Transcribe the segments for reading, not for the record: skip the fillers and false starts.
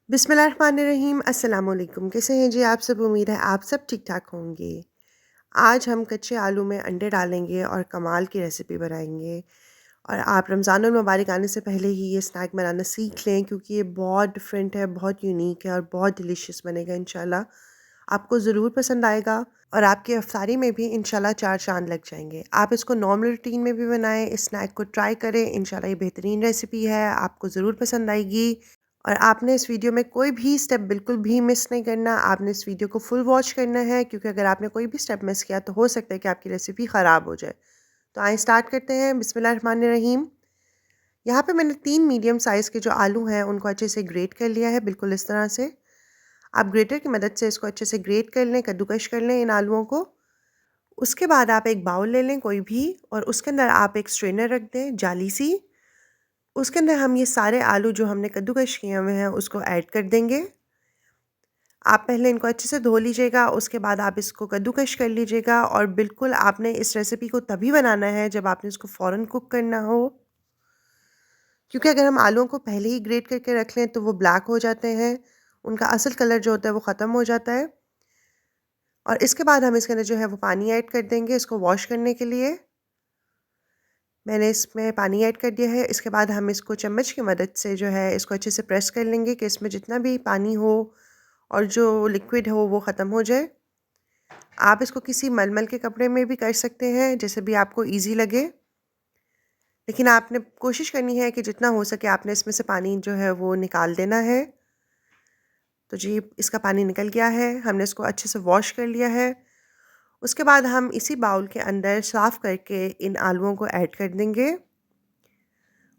बिस्मिल्लाहिर्रहमानिर्रहीम अस्सलाम वालेकुम। कैसे हैं जी आप सब? उम्मीद है आप सब ठीक-ठाक होंगे। आज हम कच्चे आलू में अंडे डालेंगे और कमाल की रेसिपी बनाएँगे। और आप रमज़ानुल मुबारक आने से पहले ही ये स्नैक बनाना सीख लें क्योंकि ये बहुत डिफरेंट है, बहुत यूनिक है और बहुत डिलीशियस बनेगा इंशाल्लाह। आपको ज़रूर पसंद आएगा और आपकी इफ्तारी में भी इंशाल्लाह 4 चाँद लग जाएँगे। आप इसको नॉर्मल रूटीन में भी बनाएँ, इस स्नैक को ट्राई करें। इंशाल्लाह ये बेहतरीन रेसिपी है, आपको ज़रूर पसंद आएगी। और आपने इस वीडियो में कोई भी स्टेप बिल्कुल भी मिस नहीं करना। आपने इस वीडियो को फुल वॉच करना है क्योंकि अगर आपने कोई भी स्टेप मिस किया तो हो सकता है कि आपकी रेसिपी ख़राब हो जाए। तो आइए स्टार्ट करते हैं। बिस्मिल्लाहिर्रहमानिर्रहीम। यहाँ पे मैंने 3 मीडियम साइज़ के जो आलू हैं उनको अच्छे से ग्रेट कर लिया है, बिल्कुल इस तरह से। आप ग्रेटर की मदद से इसको अच्छे से ग्रेट कर लें, कद्दूकश कर लें इन आलूओं को। उसके बाद आप एक बाउल ले लें कोई भी और उसके अंदर आप एक स्ट्रेनर रख दें, जाली सी। उसके अंदर हम ये सारे आलू जो हमने कद्दूकश किए हुए हैं उसको ऐड कर देंगे। आप पहले इनको अच्छे से धो लीजिएगा, उसके बाद आप इसको कद्दूकश कर लीजिएगा और बिल्कुल आपने इस रेसिपी को तभी बनाना है जब आपने इसको फ़ौरन कुक करना हो। क्योंकि अगर हम आलूओं को पहले ही ग्रेट करके रख लें तो वो ब्लैक हो जाते हैं, उनका असल कलर जो होता है वो ख़त्म हो जाता है। और इसके बाद हम इसके अंदर जो है वो पानी ऐड कर देंगे इसको वॉश करने के लिए। मैंने इसमें पानी ऐड कर दिया है। इसके बाद हम इसको चम्मच की मदद से जो है इसको अच्छे से प्रेस कर लेंगे कि इसमें जितना भी पानी हो और जो लिक्विड हो वो ख़त्म हो जाए। आप इसको किसी मलमल के कपड़े में भी कर सकते हैं, जैसे भी आपको ईज़ी लगे। लेकिन आपने कोशिश करनी है कि जितना हो सके आपने इसमें से पानी जो है वो निकाल देना है। तो जी इसका पानी निकल गया है, हमने इसको अच्छे से वॉश कर लिया है। उसके बाद हम इसी बाउल के अंदर साफ़ करके इन आलूओं को ऐड कर देंगे।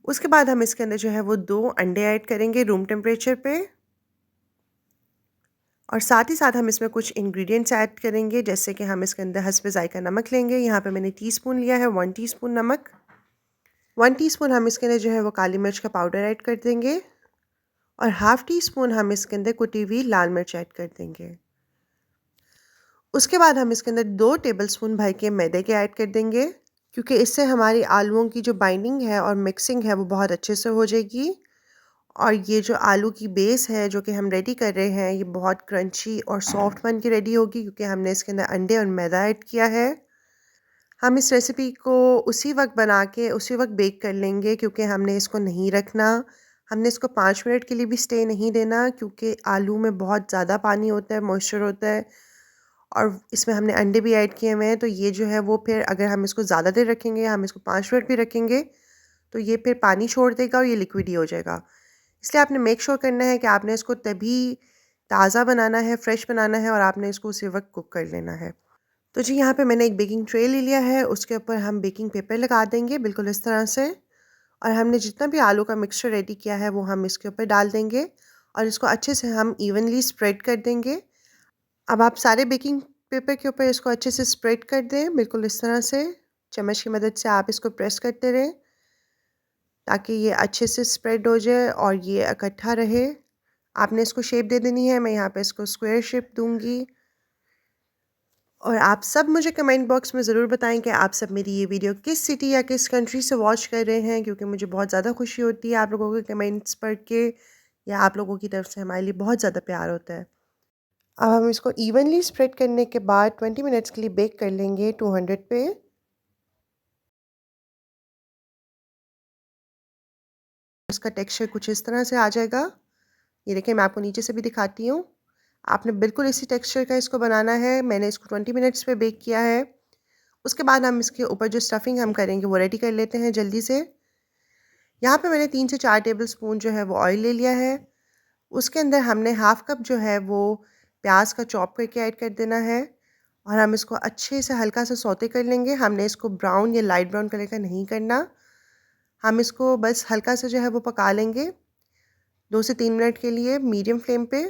उसके बाद हम इसके अंदर जो है वो 2 अंडे ऐड करेंगे रूम टेम्परेचर पे। और साथ ही साथ हम इसमें कुछ इंग्रेडिएंट्स ऐड करेंगे, जैसे कि हम इसके अंदर हस्बे ज़ायक़ा नमक लेंगे। यहाँ पे मैंने टीस्पून लिया है 1 टीस्पून नमक। 1 टीस्पून हम इसके अंदर जो है वो काली मिर्च का पाउडर ऐड कर देंगे और हाफ़ टी स्पून हम इसके अंदर कुटी हुई लाल मिर्च ऐड कर देंगे। उसके बाद हम इसके अंदर 2 टेबलस्पून भर के मैदे के ऐड कर देंगे, क्योंकि इससे हमारी आलूओं की जो बाइंडिंग है और मिक्सिंग है वो बहुत अच्छे से हो जाएगी। और ये जो आलू की बेस है जो कि हम रेडी कर रहे हैं ये बहुत क्रंची और सॉफ्ट बन के रेडी होगी, क्योंकि हमने इसके अंदर अंडे और मैदा ऐड किया है। हम इस रेसिपी को उसी वक्त बना के उसी वक्त बेक कर लेंगे, क्योंकि हमने इसको नहीं रखना। हमने इसको 5 मिनट के लिए भी स्टे नहीं देना, क्योंकि आलू में बहुत ज़्यादा पानी होता है, मॉइस्चर होता है और इसमें हमने अंडे भी ऐड किए हुए हैं। तो ये जो है वो फिर अगर हम इसको ज़्यादा देर रखेंगे, हम इसको 5 मिनट भी रखेंगे तो ये फिर पानी छोड़ देगा और ये लिक्विड ही हो जाएगा। इसलिए आपने मेक श्योर करना है कि आपने इसको तभी ताज़ा बनाना है, फ्रेश बनाना है और आपने इसको उसी वक्त कुक कर लेना है। तो जी यहाँ पे मैंने एक बेकिंग ट्रे ले लिया है, उसके ऊपर हम बेकिंग पेपर लगा देंगे बिल्कुल इस तरह से। और हमने जितना भी आलू का मिक्सचर रेडी किया है वो हम इसके ऊपर डाल देंगे और इसको अच्छे से हम इवनली स्प्रेड कर देंगे। अब आप सारे बेकिंग पेपर के ऊपर इसको अच्छे से स्प्रेड कर दें, बिल्कुल इस तरह से। चम्मच की मदद से आप इसको प्रेस करते रहें ताकि ये अच्छे से स्प्रेड हो जाए और ये इकट्ठा रहे। आपने इसको शेप दे देनी है, मैं यहाँ पे इसको स्क्वायर शेप दूँगी। और आप सब मुझे कमेंट बॉक्स में ज़रूर बताएं कि आप सब मेरी ये वीडियो किस सिटी या किस कंट्री से वॉच कर रहे हैं, क्योंकि मुझे बहुत ज़्यादा खुशी होती है आप लोगों के कमेंट्स पढ़ के, या आप लोगों की तरफ से हमारे लिए बहुत ज़्यादा प्यार होता है। अब हम इसको इवनली स्प्रेड करने के बाद 20 मिनट्स के लिए बेक कर लेंगे 200 पे। इसका टेक्सचर कुछ इस तरह से आ जाएगा। ये देखिए मैं आपको नीचे से भी दिखाती हूँ। आपने बिल्कुल इसी टेक्सचर का इसको बनाना है। मैंने इसको 20 मिनट्स पे बेक किया है। उसके बाद हम इसके ऊपर जो स्टफिंग हम करेंगे वो रेडी कर लेते हैं जल्दी से। यहाँ पे मैंने 3 से 4 टेबलस्पून जो है वो ऑयल ले लिया है। उसके अंदर हमने हाफ़ कप जो है वो प्याज का चॉप करके ऐड कर देना है और हम इसको अच्छे से हल्का सा सौते कर लेंगे। हमने इसको ब्राउन या लाइट ब्राउन कलर का नहीं करना। हम इसको बस हल्का सा जो है वो पका लेंगे 2 से 3 मिनट के लिए मीडियम फ्लेम पे,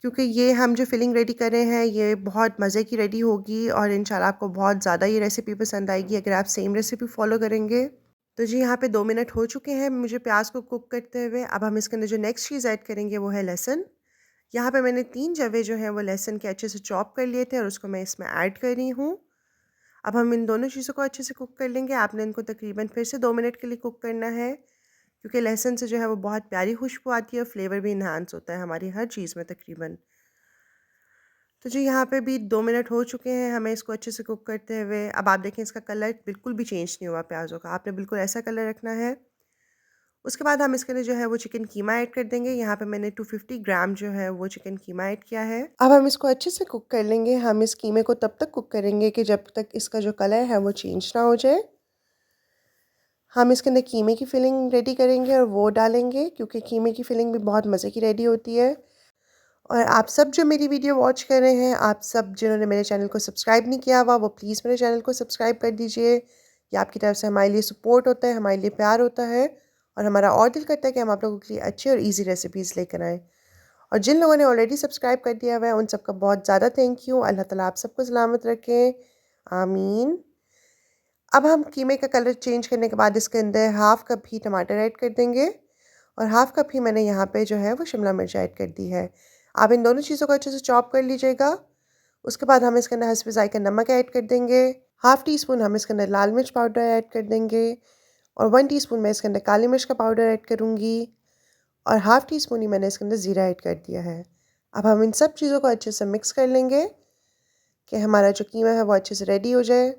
क्योंकि ये हम जो फिलिंग रेडी कर रहे हैं ये बहुत मज़े की रेडी होगी और इंशाल्लाह आपको बहुत ज़्यादा ये रेसिपी पसंद आएगी अगर आप सेम रेसिपी फॉलो करेंगे। तो जी यहाँ पे 2 मिनट हो चुके हैं मुझे प्याज को कुक करते हुए। अब हम इसके अंदर जो नेक्स्ट चीज़ ऐड करेंगे वो है लहसुन। यहाँ पे मैंने 3 जवे जो हैं वो लहसुन के अच्छे से चॉप कर लिए थे और उसको मैं इसमें ऐड कर रही हूँ। अब हम इन दोनों चीज़ों को अच्छे से कुक कर लेंगे। आपने इनको तकरीबन फिर से 2 मिनट के लिए कुक करना है, क्योंकि लहसुन से जो है वो बहुत प्यारी खुशबू आती है और फ्लेवर भी इन्हांस होता है हमारी हर चीज़ में तकरीबन। तो जी यहाँ पे भी 2 मिनट हो चुके हैं हमें इसको अच्छे से कुक करते हुए। अब आप देखें इसका कलर बिल्कुल भी चेंज नहीं हुआ प्याज़ों का, आपने बिल्कुल ऐसा कलर रखना है। उसके बाद हम इसके अंदर जो है वो चिकन कीमा ऐड कर देंगे। यहाँ पे मैंने 250 ग्राम जो है वो चिकन कीमा ऐड किया है। अब हम इसको अच्छे से कुक कर लेंगे। हम इस कीमे को तब तक कुक करेंगे कि जब तक इसका जो कलर है वो चेंज ना हो जाए। हम इसके अंदर कीमे की फिलिंग रेडी करेंगे और वो डालेंगे, क्योंकि कीमे की फिलिंग भी बहुत मज़े की रेडी होती है। और आप सब जो मेरी वीडियो वॉच कर रहे हैं, आप सब जिन्होंने मेरे चैनल को सब्सक्राइब नहीं किया हुआ, वो प्लीज़ मेरे चैनल को सब्सक्राइब कर दीजिए। ये आपकी तरफ से हमारे लिए सपोर्ट होता है, हमारे लिए प्यार होता है और हमारा और दिल करता है कि हम आप लोगों के लिए अच्छी और ईज़ी रेसिपीज़ लेकर आएँ। और जिन लोगों ने ऑलरेडी सब्सक्राइब कर दिया हुआ है, उन सबका बहुत ज़्यादा थैंक यू। अल्लाह ताला आप सबको सलामत रखें, आमीन। अब हम कीमे का कलर चेंज करने के बाद इसके अंदर हाफ़ कप ही टमाटर ऐड कर देंगे और हाफ़ कप ही मैंने यहाँ पे जो है वो शिमला मिर्च ऐड कर दी है। आप इन दोनों चीज़ों को अच्छे से चॉप कर लीजिएगा। उसके बाद हम इसके अंदर हस्ब ज़ायक़ा नमक ऐड कर देंगे। हाफ़ टी स्पून हम इसके अंदर लाल मिर्च पाउडर ऐड कर देंगे और 1 टीस्पून मैं इसके अंदर काली मिर्च का पाउडर ऐड करूँगी और हाफ़ टी स्पून ही मैंने इसके अंदर ज़ीरा ऐड कर दिया है। अब हम इन सब चीज़ों को अच्छे से मिक्स कर लेंगे कि हमारा जो कीमा है वो अच्छे से रेडी हो जाए।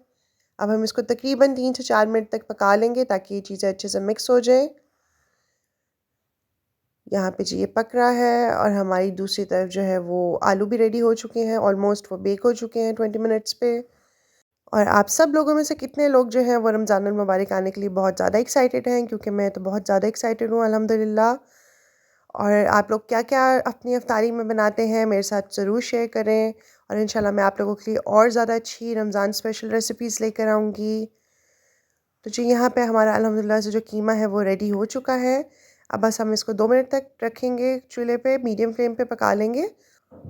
अब हम इसको तकरीबन 3 से 4 मिनट तक पका लेंगे ताकि ये चीज़ें अच्छे से मिक्स हो जाएँ। यहाँ पे जी ये पक रहा है और हमारी दूसरी तरफ जो है वो आलू भी रेडी हो चुके हैं, ऑलमोस्ट वो बेक हो चुके हैं 20 मिनट्स पे। और आप सब लोगों में से कितने लोग जो हैं वो रमज़ानुल मुबारक आने के लिए बहुत ज़्यादा एक्साइटेड हैं, क्योंकि मैं तो बहुत ज़्यादा एक्साइटेड हूँ अल्हम्दुलिल्लाह। और आप लोग क्या-क्या अपनी इफ्तारी में बनाते हैं मेरे साथ ज़रूर शेयर करें और इंशाल्लाह मैं आप लोगों के लिए और ज़्यादा अच्छी रमज़ान स्पेशल रेसिपीज़ लेकर आऊँगी। तो जी यहाँ पे हमारा अल्हम्दुलिल्लाह से जो कीमा है वो रेडी हो चुका है। अब बस हम इसको 2 मिनट तक रखेंगे चूल्हे पे, मीडियम फ्लेम पे पका लेंगे।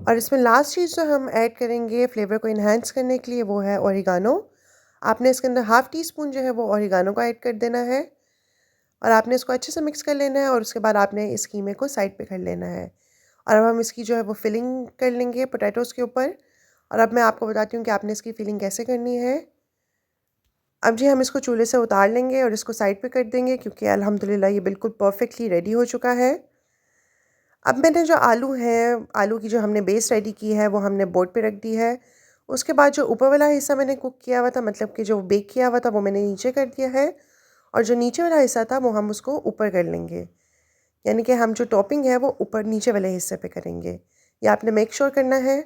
और इसमें लास्ट चीज़ जो हम ऐड करेंगे फ्लेवर को एनहांस करने के लिए वो है ओरिगानो। आपने इसके अंदर हाफ़ टी स्पून जो है वो ओरिगानो का ऐड कर देना है और आपने इसको अच्छे से मिक्स कर लेना है और उसके बाद आपने इस कीमे को साइड पे कर लेना है। और अब हम इसकी जो है वो फिलिंग कर लेंगे पोटैटोज़ के ऊपर। और अब मैं आपको बताती हूँ कि आपने इसकी फिलिंग कैसे करनी है। अब जी हम इसको चूल्हे से उतार लेंगे और इसको साइड पे कर देंगे, क्योंकि अल्हम्दुलिल्लाह ये बिल्कुल परफेक्टली रेडी हो चुका है। अब मैंने जो आलू हैं, आलू की जो हमने बेस रेडी की है वो हमने बोर्ड पे रख दी है। उसके बाद जो ऊपर वाला हिस्सा मैंने कुक किया हुआ था, मतलब कि जो बेक किया हुआ था, वो मैंने नीचे कर दिया है और जो नीचे वाला हिस्सा था वो हम उसको ऊपर कर लेंगे। यानी कि हम जो टॉपिंग है वो ऊपर नीचे वाले हिस्से पे करेंगे। ये आपने मेक श्योर करना है।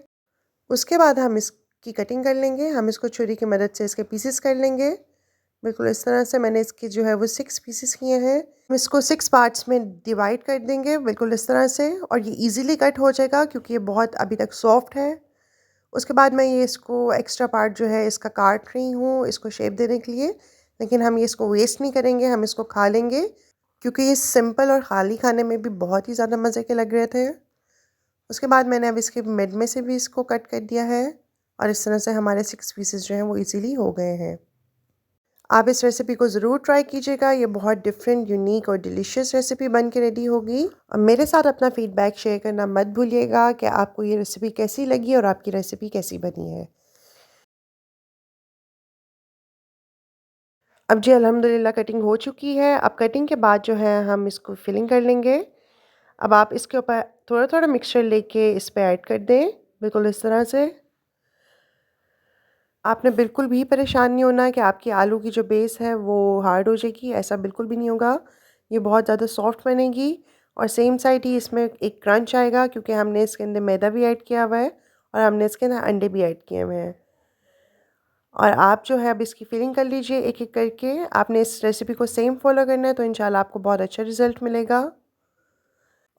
उसके बाद हम इसकी कटिंग कर लेंगे। हम इसको छुरी की मदद से इसके पीसेस कर लेंगे। बिल्कुल इस तरह से मैंने इसके जो है वो 6 पीसेस किए हैं। हम इसको 6 पार्ट्स में डिवाइड कर देंगे बिल्कुल इस तरह से, और ये ईज़िली कट हो जाएगा क्योंकि ये बहुत अभी तक सॉफ्ट है। उसके बाद मैं ये इसको एक्स्ट्रा पार्ट जो है इसका काट रही हूँ इसको शेप देने के लिए, लेकिन हम ये इसको वेस्ट नहीं करेंगे, हम इसको खा लेंगे क्योंकि ये सिंपल और खाली खाने में भी बहुत ही ज़्यादा मज़े के लग रहे थे। उसके बाद मैंने अब इसके मिड में से भी इसको कट कर दिया है और इस तरह से हमारे 6 पीसेस जो हैं वो ईज़िली हो गए हैं। आप इस रेसिपी को ज़रूर ट्राई कीजिएगा। ये बहुत डिफरेंट, यूनिक और डिलीशियस रेसिपी बन के रेडी होगी। और मेरे साथ अपना फीडबैक शेयर करना मत भूलिएगा कि आपको ये रेसिपी कैसी लगी और आपकी रेसिपी कैसी बनी है। अब जी अल्हम्दुलिल्लाह कटिंग हो चुकी है। अब कटिंग के बाद जो है हम इसको फिलिंग कर लेंगे। अब आप इसके ऊपर थोड़ा-थोड़ा मिक्सचर लेके इस पे ऐड कर दें, बिल्कुल इस तरह से। आपने बिल्कुल भी परेशान नहीं होना कि आपकी आलू की जो बेस है वो हार्ड हो जाएगी, ऐसा बिल्कुल भी नहीं होगा। ये बहुत ज़्यादा सॉफ्ट बनेगी और सेम साइड ही इसमें एक क्रंच आएगा, क्योंकि हमने इसके अंदर मैदा भी ऐड किया हुआ है और हमने इसके अंदर अंडे भी ऐड किए हुए हैं। और आप जो है अब इसकी फिलिंग कर लीजिए एक-एक करके। आपने इस रेसिपी को सेम फॉलो करना है तो इंशाल्लाह आपको बहुत अच्छा रिज़ल्ट मिलेगा।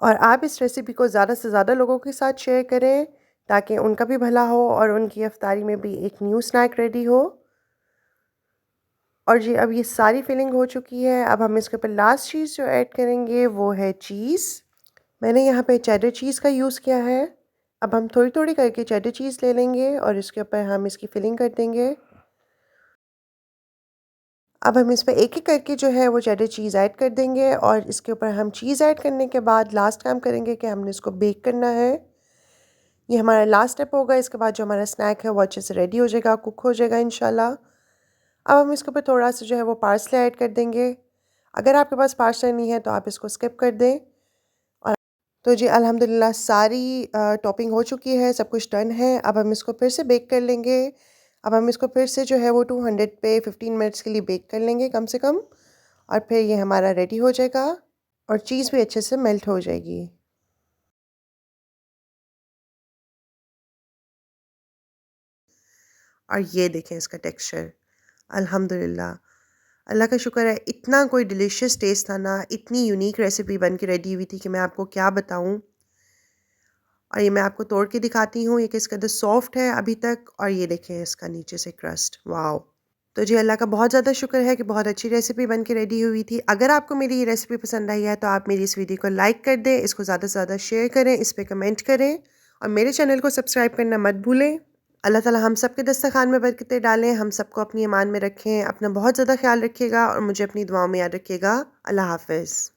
और आप इस रेसिपी को ज़्यादा से ज़्यादा लोगों के साथ शेयर करें ताकि उनका भी भला हो और उनकी इफ्तारी में भी एक न्यू स्नैक रेडी हो। और जी अब ये सारी फिलिंग हो चुकी है। अब हम इसके ऊपर लास्ट चीज़ जो ऐड करेंगे वो है चीज़। मैंने यहाँ पे चेडर चीज़ का यूज़ किया है। अब हम थोड़ी-थोड़ी करके चेडर चीज़ ले लेंगे और इसके ऊपर हम इसकी फिलिंग कर देंगे। अब हम इस पे एक-एक करके जो है वो चेडर चीज़ ऐड कर देंगे और इसके ऊपर हम चीज़ ऐड करने के बाद लास्ट काम करेंगे कि हमने इसको बेक करना है। ये हमारा लास्ट स्टेप होगा। इसके बाद जो हमारा स्नैक है वो अच्छे से रेडी हो जाएगा, कुक हो जाएगा इंशाल्लाह। अब हम इसके ऊपर थोड़ा-सा जो है वो पार्सले ऐड कर देंगे। अगर आपके पास पार्सले नहीं है तो आप इसको स्किप कर दें। और तो जी अल्हम्दुलिल्लाह सारी टॉपिंग हो चुकी है, सब कुछ डन है। अब हम इसको फिर से बेक कर लेंगे। अब हम इसको फिर से जो है वो 200 पे 15 मिनट्स के लिए बेक कर लेंगे कम से कम, और फिर ये हमारा रेडी हो जाएगा और चीज़ भी अच्छे से मेल्ट हो जाएगी। और ये देखें इसका टेक्सचर, अल्हम्दुलिल्लाह, अल्लाह का शुक्र है। इतना कोई डिलीशियस टेस्ट था ना, इतनी यूनिक रेसिपी बन के रेडी हुई थी कि मैं आपको क्या बताऊँ। और ये मैं आपको तोड़ के दिखाती हूँ, ये किस कदर सॉफ्ट है अभी तक, और ये देखें इसका नीचे से क्रस्ट, वाओ! तो जी अल्लाह का बहुत ज़्यादा शुक्र है कि बहुत अच्छी रेसिपी बन के रेडी हुई थी। अगर आपको मेरी ये रेसिपी पसंद आई है तो आप मेरी इस वीडियो को लाइक कर दें, इसको ज़्यादा से ज़्यादा शेयर करें, इस पे कमेंट करें और मेरे चैनल को सब्सक्राइब करना मत भूलें। अल्लाह ताला हम सब के दस्तरखान में बरकतें डालें, हम सबको अपनी ईमान में रखें, अपना बहुत ज़्यादा ख्याल रखिएगा और मुझे अपनी दुआओं में याद रखिएगा। अल्लाह हाफ़िज़।